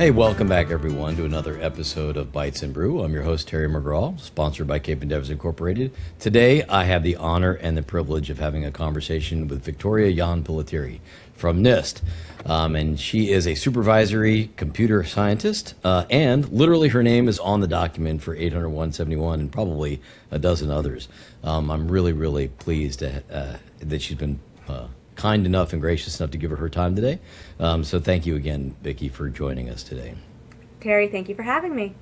Hey, welcome back everyone to another episode of Bytes Brew. I'm your host, Terry McGraw, sponsored by Cape Endeavors Incorporated. Today, I have the honor and the privilege of having a conversation with Victoria Pillitteri from NIST. And she is a supervisory computer scientist, and literally her name is on the document for 800-171 and probably a dozen others. I'm really pleased that she's been kind enough and gracious enough to give her time today. So thank you again, Vicki, for joining us today. Terry, thank you for having me.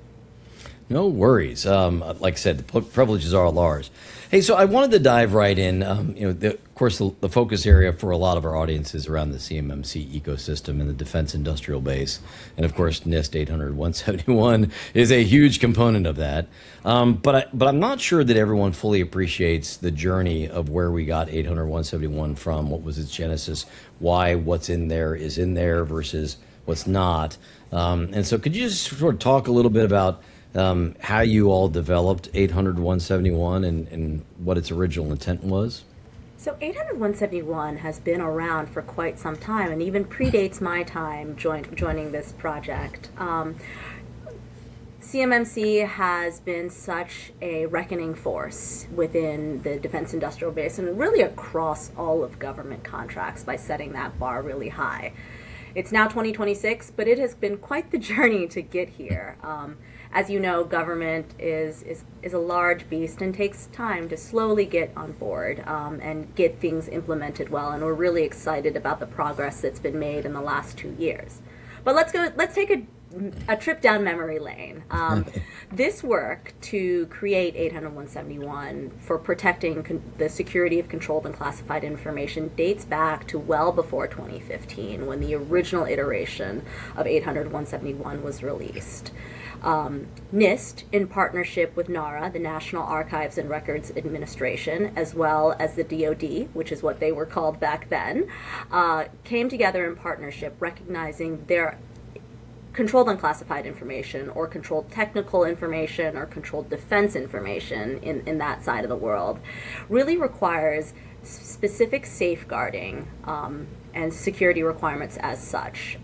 No worries. Like I said, the privileges are all ours. Hey, so I wanted to dive right in. Of course, the focus area for a lot of our audience is around the CMMC ecosystem and the defense industrial base. And of course, NIST 800-171 is a huge component of that. But I'm not sure that everyone fully appreciates the journey of where we got 800-171 from. What was its genesis? Why what's in there is in there versus what's not? And so could you just sort of talk a little bit about how you all developed 800-171 and what its original intent was? So 800-171 has been around for quite some time and even predates my time joining this project. CMMC has been such a reckoning force within the defense industrial base and really across all of government contracts by setting that bar really high. It's now 2026, but it has been quite the journey to get here. As you know, government is a large beast and takes time to slowly get on board and get things implemented well. And we're really excited about the progress that's been made in the last 2 years. But let's take a trip down memory lane. This work to create 800-171 for protecting the security of controlled and classified information dates back to well before 2015 when the original iteration of 800-171 was released. NIST, in partnership with NARA, the National Archives and Records Administration, as well as the DoD, which is what they were called back then, came together in partnership recognizing their controlled unclassified information or controlled technical information or controlled defense information in that side of the world really requires specific safeguarding and security requirements as such.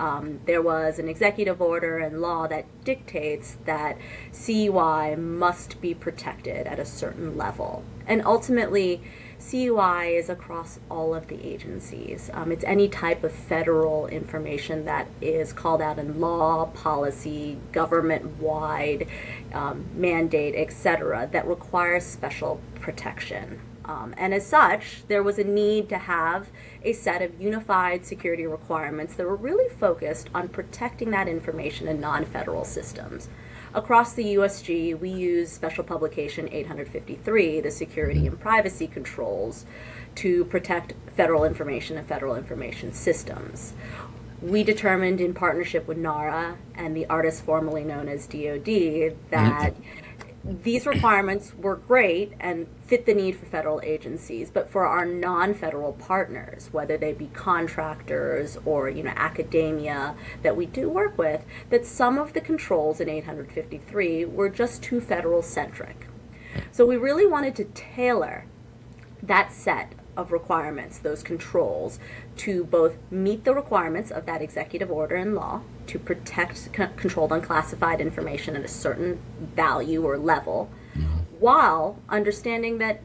There was an executive order and law that dictates that CUI must be protected at a certain level. And ultimately, CUI is across all of the agencies. It's any type of federal information that is called out in law, policy, government-wide mandate, etc., that requires special protection. And as such, there was a need to have a set of unified security requirements that were really focused on protecting that information in non-federal systems. Across the USG, we use Special Publication 853, the security and privacy controls, to protect federal information and federal information systems. We determined in partnership with NARA and the artist formerly known as DoD that these requirements were great and fit the need for federal agencies, but for our non-federal partners, whether they be contractors or academia that we do work with, that some of the controls in 853 were just too federal-centric. So we really wanted to tailor that set of requirements, those controls, to both meet the requirements of that executive order and law to protect controlled unclassified information at a certain value or level, while understanding that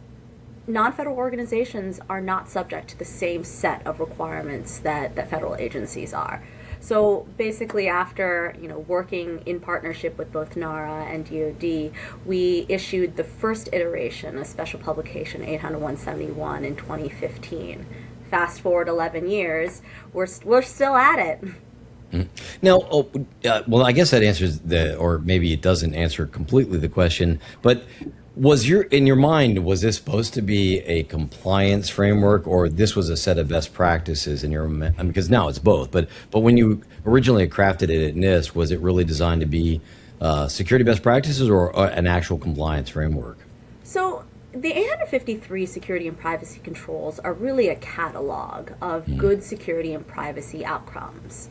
non-federal organizations are not subject to the same set of requirements that federal agencies are. So basically, after working in partnership with both NARA and DoD, we issued the first iteration of Special Publication 800-171 in 2015. Fast forward 11 years, we're still at it. Now, well, I guess that answers or maybe it doesn't answer completely the question, but in your mind, was this supposed to be a compliance framework, or this was a set of best practices in your, because now it's both, but when you originally crafted it at NIST, was it really designed to be security best practices or an actual compliance framework? So the 853 security and privacy controls are really a catalog of good security and privacy outcomes.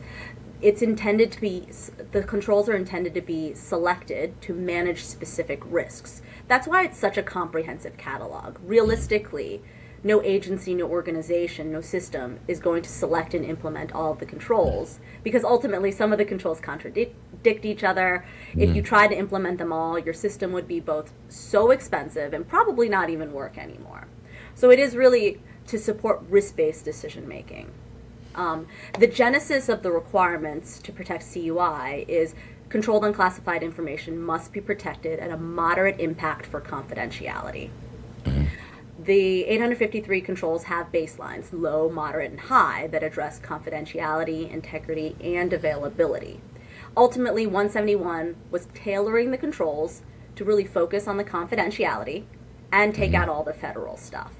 It's intended to be, the controls are intended to be selected to manage specific risks. That's why it's such a comprehensive catalog. Realistically, no agency, no organization, no system is going to select and implement all of the controls, because ultimately some of the controls contradict each other. If you try to implement them all, your system would be both so expensive and probably not even work anymore. So it is really to support risk-based decision making. The genesis of the requirements to protect CUI is controlled unclassified information must be protected at a moderate impact for confidentiality. The 853 controls have baselines, low, moderate, and high, that address confidentiality, integrity, and availability. Ultimately, 171 was tailoring the controls to really focus on the confidentiality and take out all the federal stuff.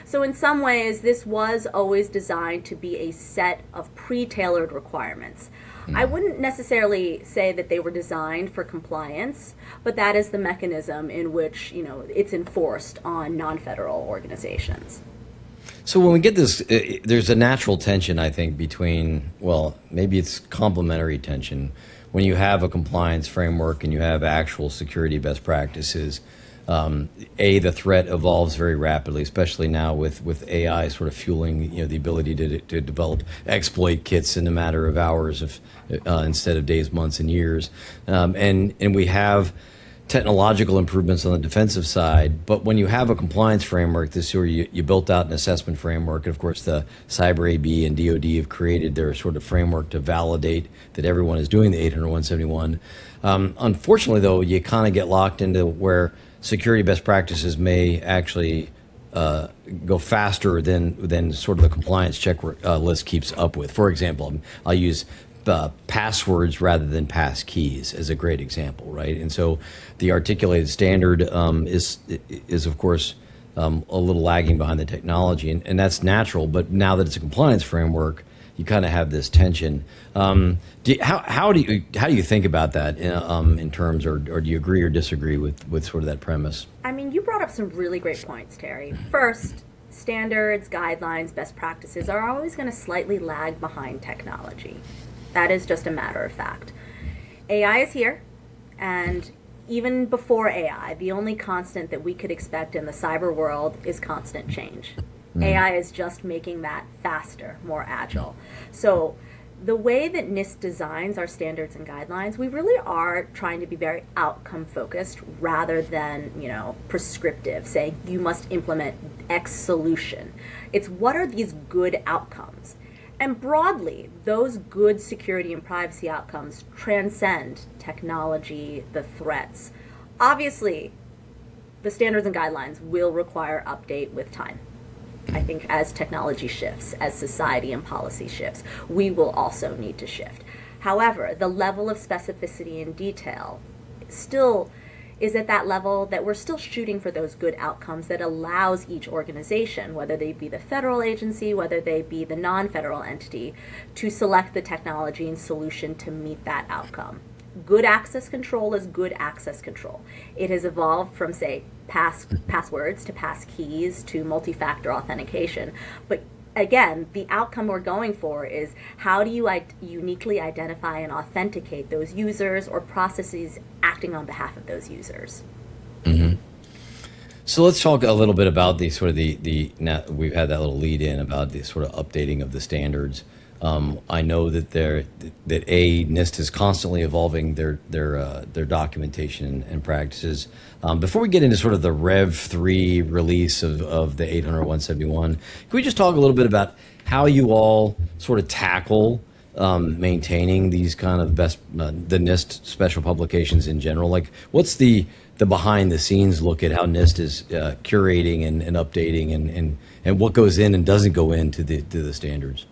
So in some ways, this was always designed to be a set of pre-tailored requirements. I wouldn't necessarily say that they were designed for compliance, but that is the mechanism in which, it's enforced on non-federal organizations. So when we get this, there's a natural tension, I think, between, well, maybe it's complementary tension. When you have a compliance framework and you have actual security best practices, the threat evolves very rapidly, especially now with AI sort of fueling, the ability to develop exploit kits in a matter of hours instead of days, months, and years. And we have technological improvements on the defensive side, but when you have a compliance framework, this year you built out an assessment framework, and of course the Cyber AB and DoD have created their sort of framework to validate that everyone is doing the 800-171. Unfortunately, though, you kind of get locked into where security best practices may actually go faster than sort of the compliance check list keeps up with. For example, I'll use passwords rather than pass keys as a great example, right? And so the articulated standard is of course a little lagging behind the technology, and that's natural. But now that it's a compliance framework, you kind of have this tension. How do you think about that in terms, or do you agree or disagree with sort of that premise? I mean, you brought up some really great points, Terry. First, standards, guidelines, best practices are always going to slightly lag behind technology. That is just a matter of fact. AI is here, and even before AI, the only constant that we could expect in the cyber world is constant change. AI is just making that faster, more agile. So the way that NIST designs our standards and guidelines, we really are trying to be very outcome focused rather than, prescriptive, saying you must implement X solution. It's what are these good outcomes? And broadly, those good security and privacy outcomes transcend technology, the threats. Obviously, the standards and guidelines will require update with time. I think as technology shifts, as society and policy shifts, we will also need to shift. However, the level of specificity and detail still is at that level that we're still shooting for those good outcomes that allows each organization, whether they be the federal agency, whether they be the non-federal entity, to select the technology and solution to meet that outcome. Good access control is good access control. It has evolved from, say, passwords to pass keys to multi-factor authentication. But again, the outcome we're going for is how do you uniquely identify and authenticate those users or processes acting on behalf of those users? So let's talk a little bit about the sort of now we've had that little lead in about the sort of updating of the standards. I know that NIST is constantly evolving their documentation and practices. Before we get into sort of the Rev 3 release of the 800-171, can we just talk a little bit about how you all sort of tackle maintaining these kind of the NIST special publications in general? Like, what's the behind the scenes look at how NIST is curating and updating and what goes in and doesn't go into the standards?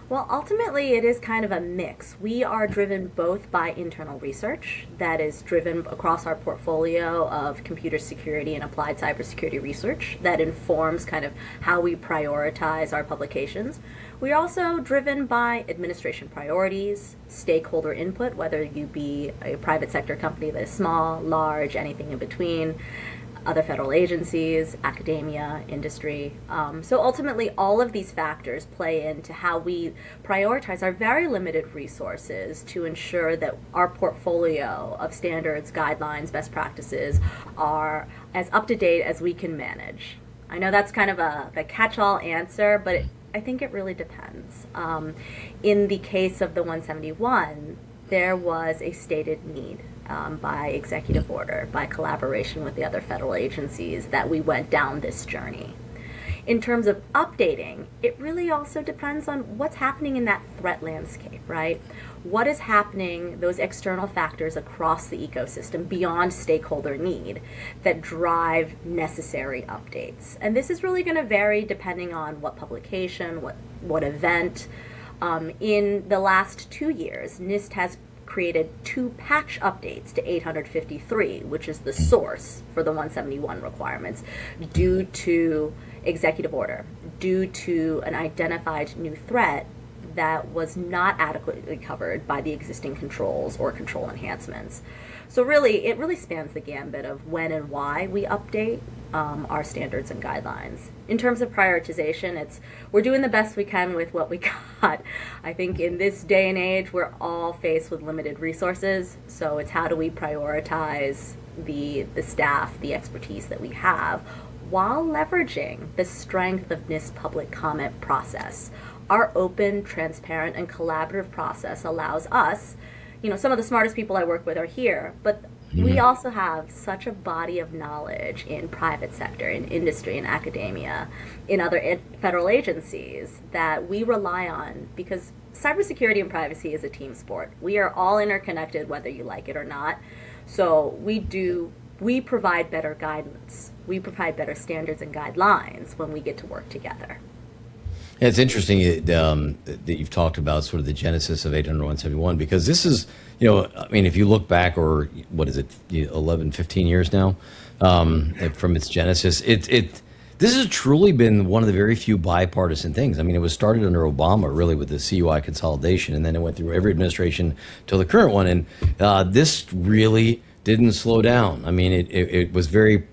Well, ultimately, it is kind of a mix. We are driven both by internal research that is driven across our portfolio of computer security and applied cybersecurity research that informs kind of how we prioritize our publications. We're also driven by administration priorities, stakeholder input, whether you be a private sector company that is small, large, anything in between, other federal agencies, academia, industry. So ultimately, all of these factors play into how we prioritize our very limited resources to ensure that our portfolio of standards, guidelines, best practices are as up to date as we can manage. I know that's kind of a catch-all answer, but I think it really depends. In the case of the 171, there was a stated need by executive order, by collaboration with the other federal agencies, that we went down this journey. In terms of updating, it really also depends on what's happening in that threat landscape, right? What is happening, those external factors across the ecosystem beyond stakeholder need that drive necessary updates. And this is really going to vary depending on what publication, what event. In the last 2 years, NIST has created 2 patch updates to 853, which is the source for the 171 requirements, due to executive order, due to an identified new threat that was not adequately covered by the existing controls or control enhancements. So really, it really spans the gambit of when and why we update our standards and guidelines. In terms of prioritization, we're doing the best we can with what we got. I think in this day and age, we're all faced with limited resources, so it's how do we prioritize the staff, the expertise that we have, while leveraging the strength of NIST public comment process. Our open, transparent, and collaborative process allows us, some of the smartest people I work with are here, but we also have such a body of knowledge in private sector, in industry, in academia, in other federal agencies that we rely on, because cybersecurity and privacy is a team sport. We are all interconnected, whether you like it or not. So we provide better guidance. We provide better standards and guidelines when we get to work together. Yeah, it's interesting that you've talked about sort of the genesis of 800-171, because this is, if you look back, or what is it, 11, 15 years now from its genesis, this has truly been one of the very few bipartisan things. I mean, it was started under Obama, really, with the CUI consolidation, and then it went through every administration till the current one, and this really didn't slow down. I mean, it was very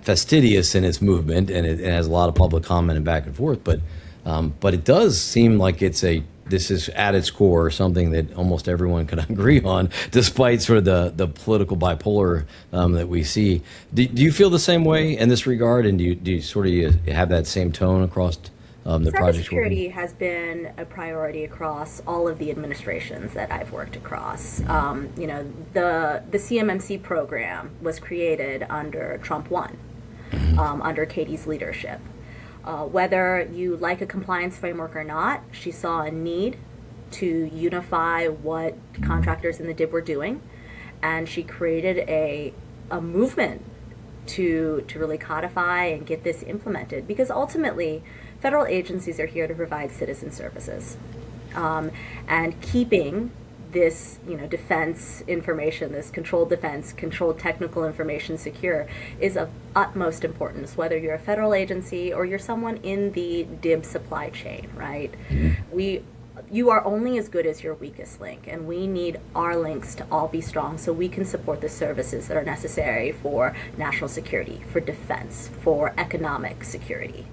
fastidious in its movement, and it has a lot of public comment and back and forth. But it does seem like this is at its core something that almost everyone can agree on, despite sort of the political bipolar that we see. Do you feel the same way in this regard, and do you sort of have that same tone across the project? Cybersecurity has been a priority across all of the administrations that I've worked across. The CMMC program was created under Trump 1, under Katie's leadership. Whether you like a compliance framework or not, she saw a need to unify what contractors in the DIB were doing, and she created a movement to really codify and get this implemented, because ultimately federal agencies are here to provide citizen services, and keeping this defense information, this controlled defense, controlled technical information secure, is of utmost importance, whether you're a federal agency or you're someone in the DIB supply chain, right? You are only as good as your weakest link, and we need our links to all be strong so we can support the services that are necessary for national security, for defense, for economic security.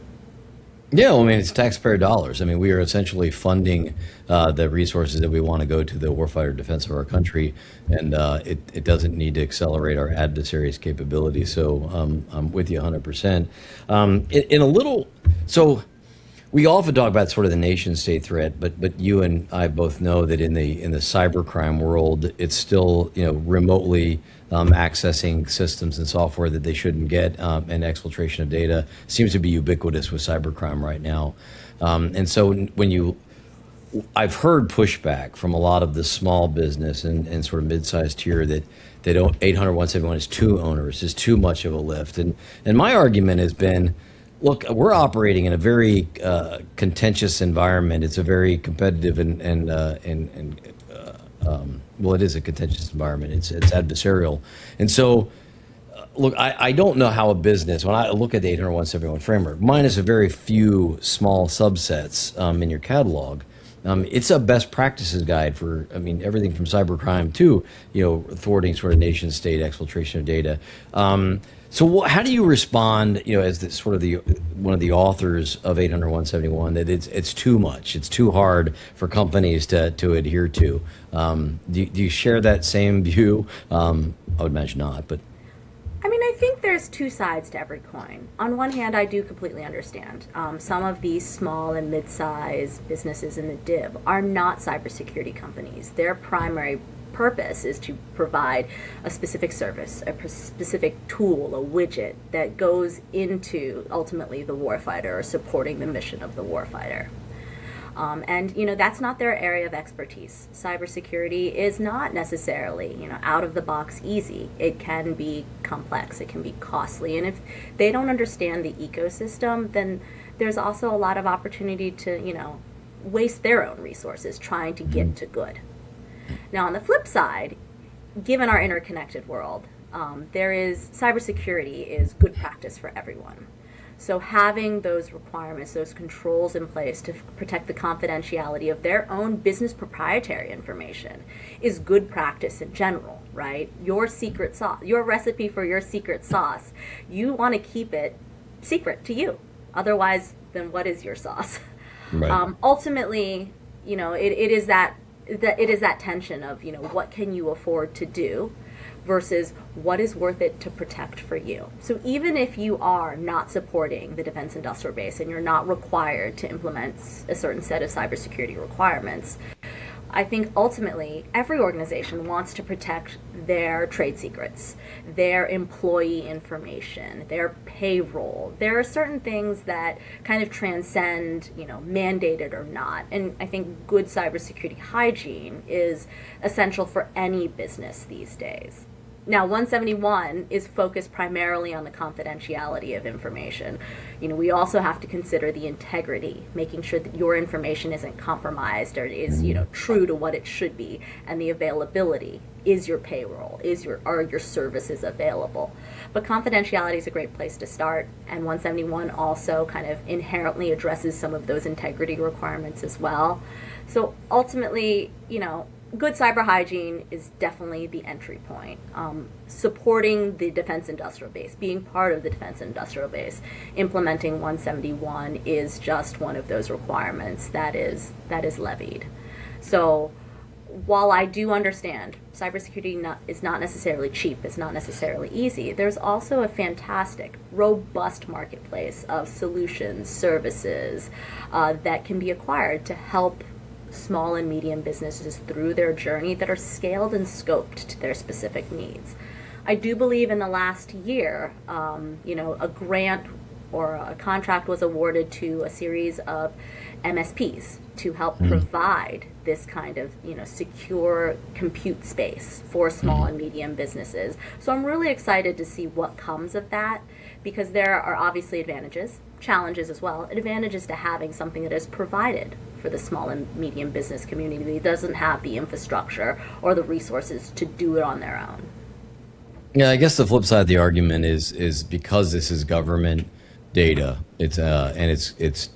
Yeah, well, I mean, it's taxpayer dollars. I mean, we are essentially funding the resources that we want to go to the warfighter defense of our country, and it doesn't need to accelerate our adversaries' capabilities. So I'm with you 100%. So we often talk about sort of the nation state threat, but you and I both know that in the cybercrime world, it's still remotely accessing systems and software that they shouldn't get, and exfiltration of data seems to be ubiquitous with cybercrime right now. And so I've heard pushback from a lot of the small business and sort of mid-sized tier that 800-171 is too onerous, is too much of a lift. And my argument has been, look, we're operating in a very contentious environment. It's a very competitive well, it is a contentious environment. It's adversarial. And so, look, I don't know how a business, when I look at the 800-171 framework, minus a very few small subsets in your catalog, it's a best practices guide for, everything from cybercrime to, thwarting sort of nation state exfiltration of data. So how do you respond, as one of the authors of 800-171, that it's too much, it's too hard for companies to adhere to? Do you share that same view? I would imagine not, but. I think there's two sides to every coin. On one hand, I do completely understand. Some of these small and mid-sized businesses in the DIB are not cybersecurity companies. Their primary purpose is to provide a specific service, a specific tool, a widget that goes into ultimately the warfighter or supporting the mission of the warfighter. And that's not their area of expertise. Cybersecurity is not necessarily out of the box easy. It can be complex, it can be costly, and if they don't understand the ecosystem, then there's also a lot of opportunity to waste their own resources trying to get to good. Now on the flip side, given our interconnected world, cybersecurity is good practice for everyone. So having those requirements, those controls in place to protect the confidentiality of their own business proprietary information is good practice in general, right? Your secret sauce, your recipe for your secret sauce, you want to keep it secret to you. Otherwise, then what is your sauce? Right. Ultimately, it is that tension of, what can you afford to do versus what is worth it to protect for you. So even if you are not supporting the defense industrial base and you're not required to implement a certain set of cybersecurity requirements, I think ultimately every organization wants to protect their trade secrets, their employee information, their payroll. There are certain things that kind of transcend, mandated or not. And I think good cybersecurity hygiene is essential for any business these days. Now, 171 is focused primarily on the confidentiality of information. We also have to consider the integrity, making sure that your information isn't compromised or is, true to what it should be, and the availability. Is your payroll? Are your services available? But confidentiality is a great place to start, and 171 also kind of inherently addresses some of those integrity requirements as well. So ultimately, good cyber hygiene is definitely the entry point. Supporting the defense industrial base, being part of the defense industrial base, implementing 171 is just one of those requirements that is levied. So while I do understand cybersecurity is not necessarily cheap, it's not necessarily easy, there's also a fantastic, robust marketplace of solutions, services that can be acquired to help small and medium businesses through their journey that are scaled and scoped to their specific needs. I do believe in the last year, a grant or a contract was awarded to a series of MSPs to help provide this kind of, secure compute space for small and medium businesses. So I'm really excited to see what comes of that, because there are obviously advantages, challenges as well, advantages to having something that is provided for the small and medium business community that doesn't have the infrastructure or the resources to do it on their own. Yeah, I guess the flip side of the argument is because this is government data, it's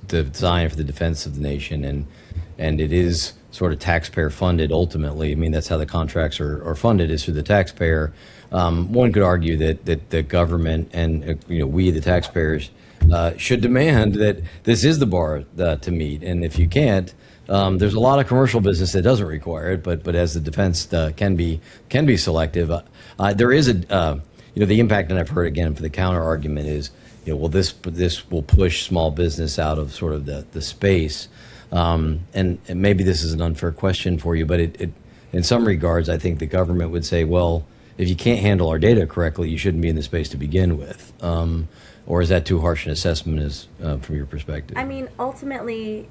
designed for the defense of the nation, and it is sort of taxpayer funded ultimately. I mean, that's how the contracts are funded, is through the taxpayer. One could argue that the government and we the taxpayers should demand that this is the bar to meet, and if you can't, there's a lot of commercial business that doesn't require it, but as the defense can be selective, there is the impact, and I've heard again for the counter argument is, well, this will push small business out of sort of the space, and maybe this is an unfair question for you, but it in some regards, I think the government would say, well, if you can't handle our data correctly, you shouldn't be in the space to begin with. Or is that too harsh an assessment from your perspective? I mean, ultimately,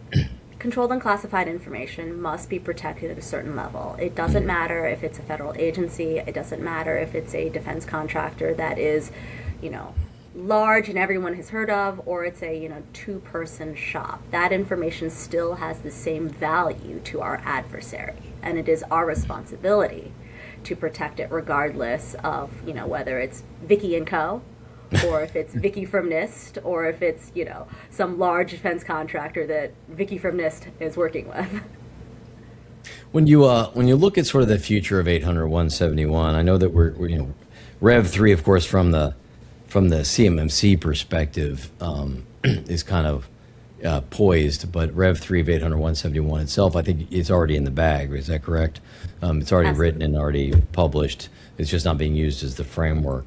controlled unclassified information must be protected at a certain level. It doesn't matter if it's a federal agency. It doesn't matter if it's a defense contractor that is, large and everyone has heard of, or it's a, two-person shop. That information still has the same value to our adversary, and it is our responsibility to protect it regardless of, whether it's Vicky & Co., or if it's Vicky from NIST, or if it's, some large defense contractor that Vicky from NIST is working with. When you look at sort of the future of 800-171, I know that we're Rev 3, of course, from the CMMC perspective, is kind of poised, but Rev 3 of 800-171 itself, I think it's already in the bag. Is that correct? It's already written and already published. It's just not being used as the framework.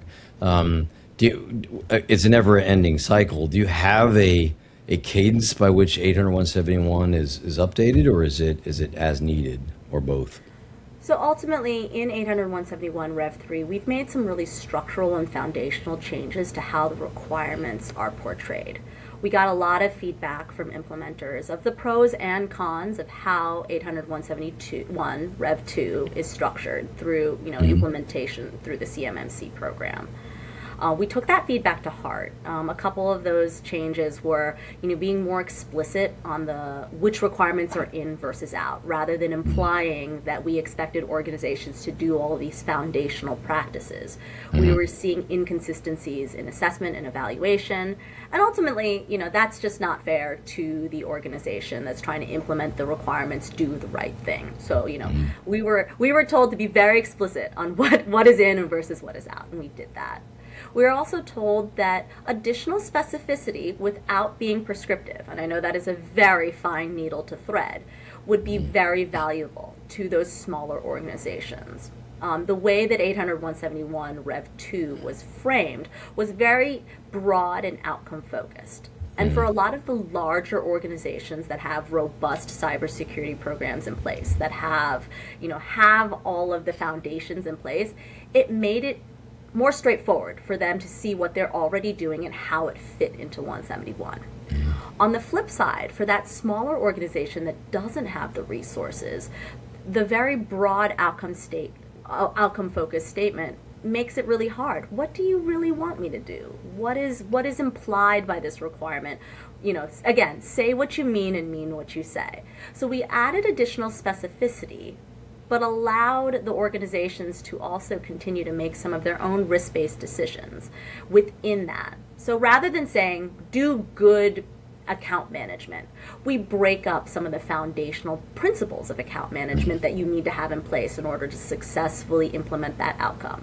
It's a never-ending cycle. Do you have a cadence by which 800-171 is updated, or is it as needed, or both? So ultimately, in 800-171 Rev 3, we've made some really structural and foundational changes to how the requirements are portrayed. We got a lot of feedback from implementers of the pros and cons of how 800-171 Rev 2 is structured through, implementation through the CMMC program. We took that feedback to heart. A couple of those changes were, being more explicit on which requirements are in versus out, rather than implying that we expected organizations to do all of these foundational practices. We were seeing inconsistencies in assessment and evaluation, and ultimately, that's just not fair to the organization that's trying to implement the requirements, do the right thing. So, we were told to be very explicit on what is in and versus what is out, and we did that. We are also told that additional specificity without being prescriptive, and I know that is a very fine needle to thread, would be very valuable to those smaller organizations. The way that 800-171 Rev 2 was framed was very broad and outcome focused. And for a lot of the larger organizations that have robust cybersecurity programs in place, that have all of the foundations in place, it made it more straightforward for them to see what they're already doing and how it fit into 171. On the flip side, for that smaller organization that doesn't have the resources, the very broad outcome-focused statement makes it really hard. What do you really want me to do? What is implied by this requirement? Again, say what you mean and mean what you say. So we added additional specificity, but allowed the organizations to also continue to make some of their own risk-based decisions within that. So rather than saying, do good account management, we break up some of the foundational principles of account management that you need to have in place in order to successfully implement that outcome.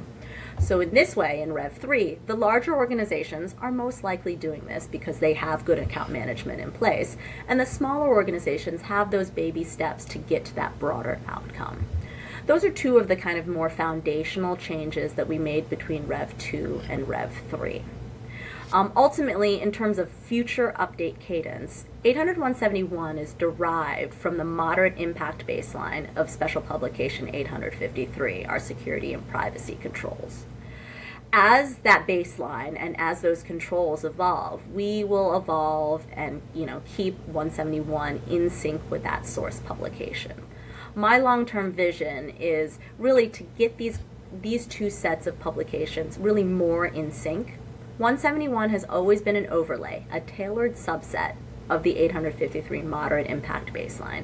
So in this way, in Rev 3, the larger organizations are most likely doing this because they have good account management in place, and the smaller organizations have those baby steps to get to that broader outcome. Those are two of the kind of more foundational changes that we made between Rev 2 and Rev 3. Ultimately, in terms of future update cadence, 800-171 is derived from the moderate impact baseline of Special Publication 853, our security and privacy controls. As that baseline and as those controls evolve, we will evolve and keep 171 in sync with that source publication. My long-term vision is really to get these two sets of publications really more in sync. 171 has always been an overlay, a tailored subset of the 853 moderate impact baseline.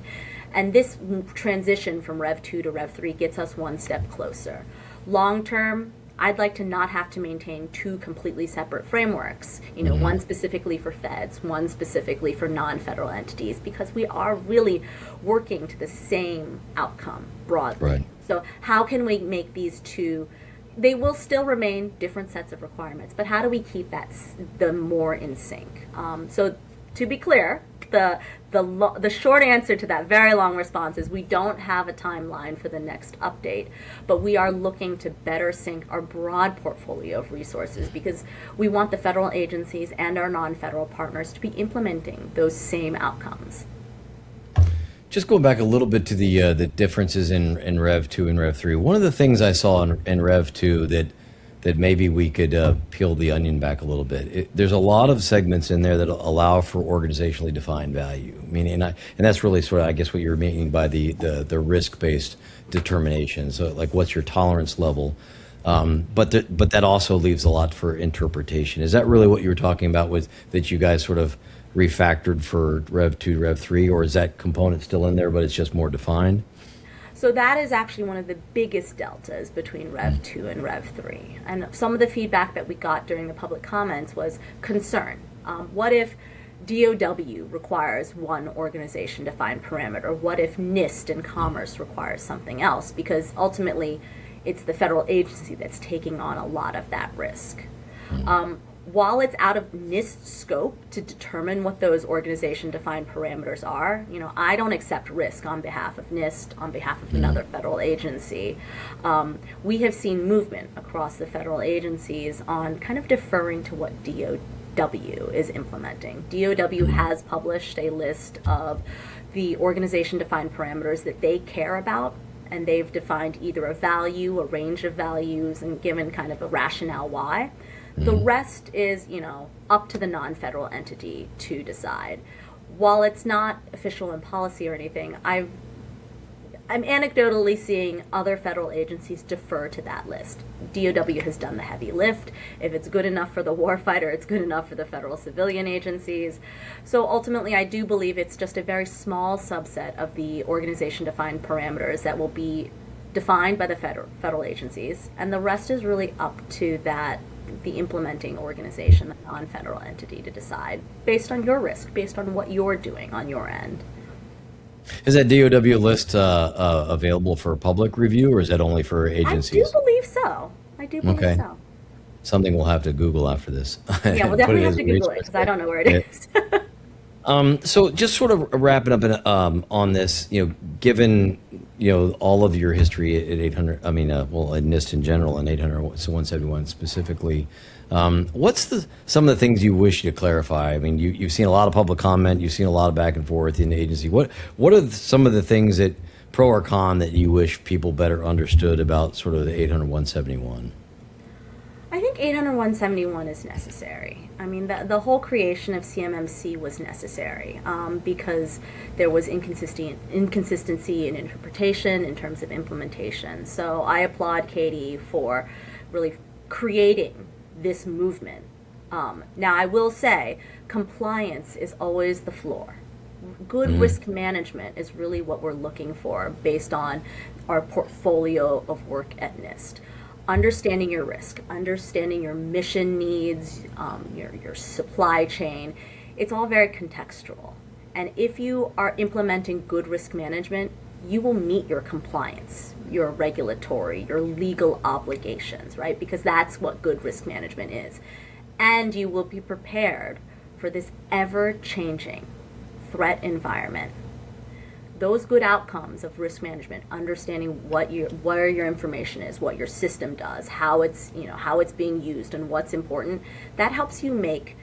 And this transition from Rev 2 to Rev 3 gets us one step closer. Long-term, I'd like to not have to maintain two completely separate frameworks, one specifically for feds, one specifically for non-federal entities, because we are really working to the same outcome broadly. Right. So how can we make these two, they will still remain different sets of requirements, but how do we keep the more in sync? So to be clear, the short answer to that very long response is we don't have a timeline for the next update, but we are looking to better sync our broad portfolio of resources because we want the federal agencies and our non-federal partners to be implementing those same outcomes. Just going back a little bit to the differences in Rev 2 and Rev 3, one of the things I saw in Rev 2 that maybe we could peel the onion back a little bit. There's a lot of segments in there that allow for organizationally defined value. Meaning, and that's really sort of, I guess, what you're meaning by the risk-based determination. So, like, what's your tolerance level? But that also leaves a lot for interpretation. Is that really what you were talking about with that you guys sort of refactored for Rev 2 to Rev 3, or is that component still in there, but it's just more defined? So that is actually one of the biggest deltas between Rev 2 and Rev 3. And some of the feedback that we got during the public comments was concern. What if DOW requires one organization-defined parameter? What if NIST and Commerce requires something else? Because ultimately, it's the federal agency that's taking on a lot of that risk. while it's out of NIST scope to determine what those organization-defined parameters are, I don't accept risk on behalf of NIST, on behalf of another federal agency. We have seen movement across the federal agencies on kind of deferring to what DOW is implementing. DOW has published a list of the organization-defined parameters that they care about, and they've defined either a value, a range of values, and given kind of a rationale why. The rest is, up to the non-federal entity to decide. While it's not official in policy or anything, I'm anecdotally seeing other federal agencies defer to that list. DOW has done the heavy lift. If it's good enough for the warfighter, it's good enough for the federal civilian agencies. So ultimately, I do believe it's just a very small subset of the organization-defined parameters that will be defined by the federal agencies, and the rest is really up to the implementing organization, the non-federal entity, to decide based on your risk, based on what you're doing on your end. Is that DOW list available for public review, or is that only for agencies? I do believe so. Okay. Something we'll have to Google after this. Yeah, we'll definitely have to Google it, because I don't know where it is. So just sort of wrapping up on this, given all of your history at 800, at NIST in general and 800, so 171 specifically, what's some of the things you wish to clarify? I mean, you've seen a lot of public comment, you've seen a lot of back and forth in the agency. What are some of the things that, pro or con, that you wish people better understood about sort of the 800, 171? I think 800-171 is necessary. I mean, the whole creation of CMMC was necessary because there was inconsistency in interpretation in terms of implementation. So I applaud Katie for really creating this movement. Now, I will say compliance is always the floor. Good risk management is really what we're looking for based on our portfolio of work at NIST. Understanding your risk, understanding your mission needs, your supply chain, it's all very contextual. And if you are implementing good risk management, you will meet your compliance, your regulatory, your legal obligations, right? Because that's what good risk management is. And you will be prepared for this ever-changing threat environment. Those good outcomes of risk management, understanding where your information is, what your system does, how it's being used, and what's important, that helps you make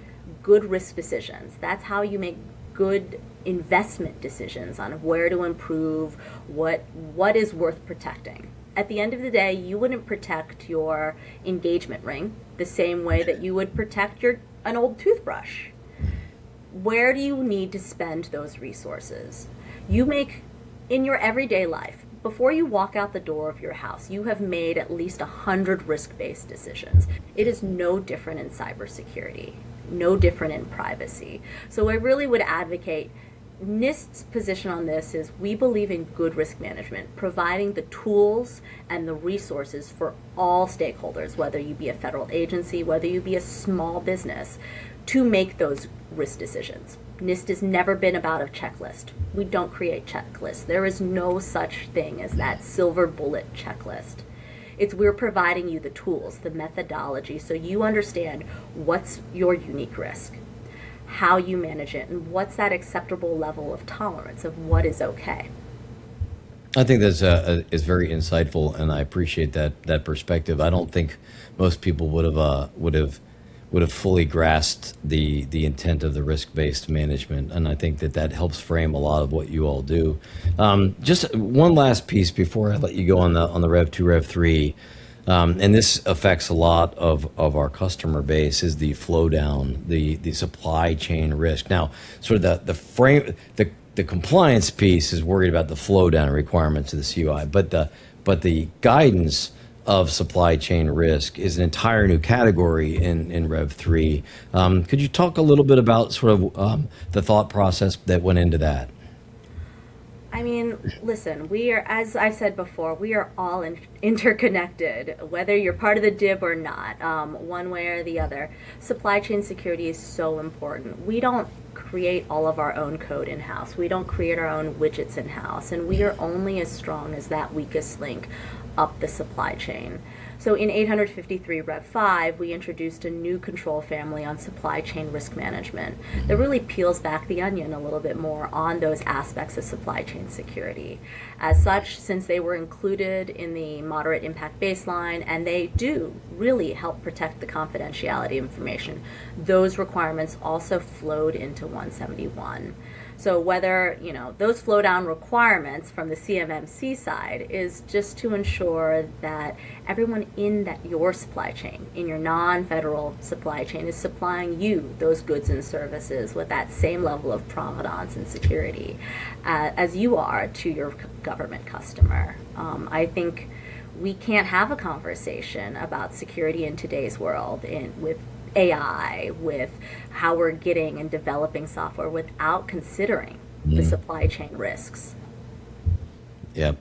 good risk decisions. That's how you make good investment decisions on where to improve, what is worth protecting. At the end of the day, you wouldn't protect your engagement ring the same way that you would protect an old toothbrush. Where do you need to spend those resources? You make, in your everyday life, before you walk out the door of your house, you have made at least 100 risk-based decisions. It is no different in cybersecurity, no different in privacy. So I really would advocate, NIST's position on this is we believe in good risk management, providing the tools and the resources for all stakeholders, whether you be a federal agency, whether you be a small business, to make those risk decisions. NIST has never been about a checklist. We don't create checklists. There is no such thing as that silver bullet checklist. We're providing you the tools, the methodology, so you understand what's your unique risk, how you manage it, and what's that acceptable level of tolerance of what is okay. I think that's is very insightful, and I appreciate that perspective. I don't think most people would have fully grasped the intent of the risk-based management, and I think that helps frame a lot of what you all do. Just one last piece before I let you go on the Rev 2, Rev 3, and this affects a lot of our customer base, is the flow down, the supply chain risk. Now, sort of the compliance piece is worried about the flow down requirements of the CUI, but the guidance of supply chain risk is an entire new category in Rev 3. Could you talk a little bit about sort of the thought process that went into that? I mean, listen, we are, as I said before, we are all interconnected, whether you're part of the DIB or not, one way or the other. Supply chain security is so important. We don't create all of our own code in-house. We don't create our own widgets in-house, and we are only as strong as that weakest link up the supply chain. So in 853 Rev 5, we introduced a new control family on supply chain risk management that really peels back the onion a little bit more on those aspects of supply chain security. As such, since they were included in the moderate impact baseline and they do really help protect the confidentiality information, those requirements also flowed into 171. So whether, those flow down requirements from the CMMC side is just to ensure that everyone in your supply chain, in your non-federal supply chain, is supplying you those goods and services with that same level of provenance and security as you are to your government customer. I think we can't have a conversation about security in today's world with AI, with how we're getting and developing software without considering the supply chain risks. Yeah.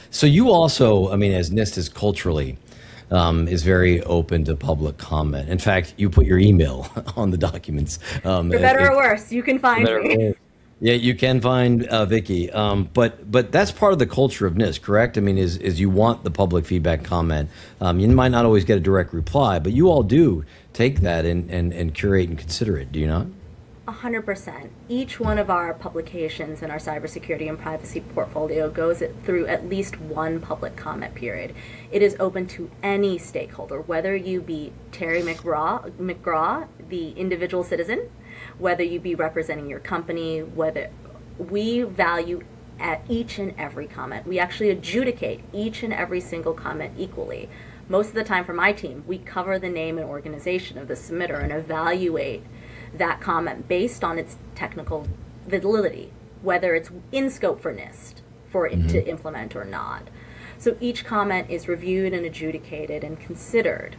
So you also, as NIST is culturally, is very open to public comment. In fact, you put your email on the documents. For better or worse, you can find me. Yeah, you can find Vicky. But that's part of the culture of NIST, correct? Is you want the public feedback comment. You might not always get a direct reply, but you all do take that and curate and consider it, do you not? 100%. Each one of our publications in our cybersecurity and privacy portfolio goes through at least one public comment period. It is open to any stakeholder, whether you be Terry McGraw, the individual citizen, whether you be representing your company, whether we value at each and every comment. We actually adjudicate each and every single comment equally. Most of the time for my team, we cover the name and organization of the submitter and evaluate that comment based on its technical validity, whether it's in scope for NIST for it to implement or not. So each comment is reviewed and adjudicated and considered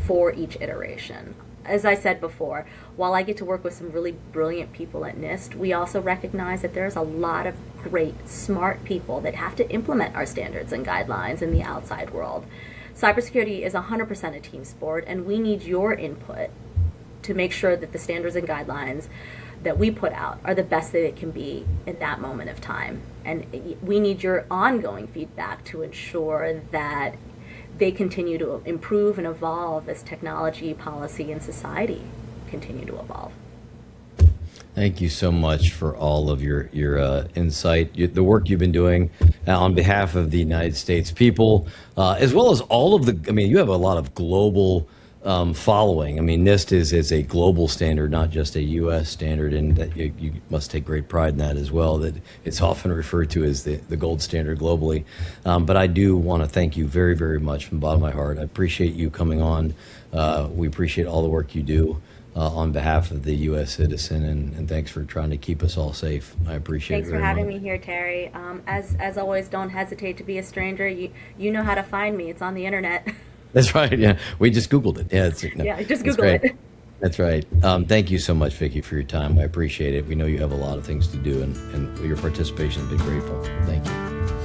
for each iteration. As I said before, while I get to work with some really brilliant people at NIST, we also recognize that there's a lot of great, smart people that have to implement our standards and guidelines in the outside world. Cybersecurity is 100% a team sport, and we need your input to make sure that the standards and guidelines that we put out are the best that it can be in that moment of time. And we need your ongoing feedback to ensure that they continue to improve and evolve as technology, policy, and society continue to evolve. Thank you so much for all of your insight, the work you've been doing on behalf of the United States people, as well as all of you have a lot of global following. NIST is a global standard, not just a U.S. standard, and that you must take great pride in that as well, that it's often referred to as the gold standard globally. But I do want to thank you very, very much from the bottom of my heart. I appreciate you coming on. We appreciate all the work you do on behalf of the U.S. citizen, and thanks for trying to keep us all safe. I appreciate it Thanks very for having much. me here, Terry. As always, don't hesitate to be a stranger. You know how to find me. It's on the internet. That's right. Yeah, we just Googled it. Yeah, Just Google it. That's right. Thank you so much, Vicki, for your time. I appreciate it. We know you have a lot of things to do, and your participation has been grateful. Thank you.